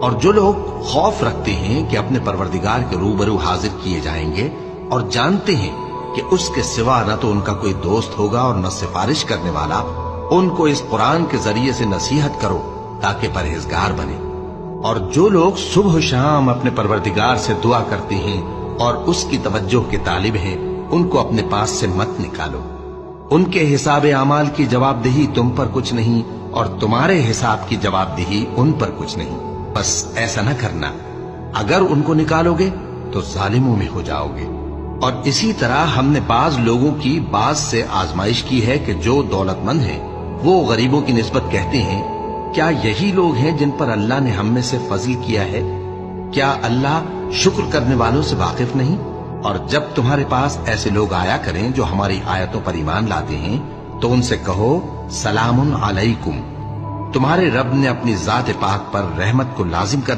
اور جو لوگ خوف رکھتے ہیں کہ اپنے پروردگار کے روبرو حاضر کیے جائیں گے اور جانتے ہیں کہ اس کے سوا نہ تو ان کا کوئی دوست ہوگا اور نہ سفارش کرنے والا، ان کو اس قرآن کے ذریعے سے نصیحت کرو تاکہ پرہیزگار بنے۔ اور جو لوگ صبح و شام اپنے پروردگار سے دعا کرتے ہیں اور اس کی توجہ کے طالب ہیں، ان کو اپنے پاس سے مت نکالو۔ ان کے حساب اعمال کی جواب دہی تم پر کچھ نہیں اور تمہارے حساب کی جواب دہی ان پر کچھ نہیں، بس ایسا نہ کرنا۔ اگر ان کو نکالو گے تو ظالموں میں ہو جاؤ گے۔ اور اسی طرح ہم نے بعض لوگوں کی بعض سے آزمائش کی ہے کہ جو دولت مند ہیں وہ غریبوں کی نسبت کہتے ہیں کیا یہی لوگ ہیں جن پر اللہ نے ہم میں سے فضل کیا ہے؟ کیا اللہ شکر کرنے والوں سے واقف نہیں؟ اور جب تمہارے پاس ایسے لوگ آیا کریں جو ہماری آیتوں پر ایمان لاتے ہیں تو ان سے کہو سلام علیکم، تمہارے رب نے اپنی ذات پاک پر رحمت کو لازم کر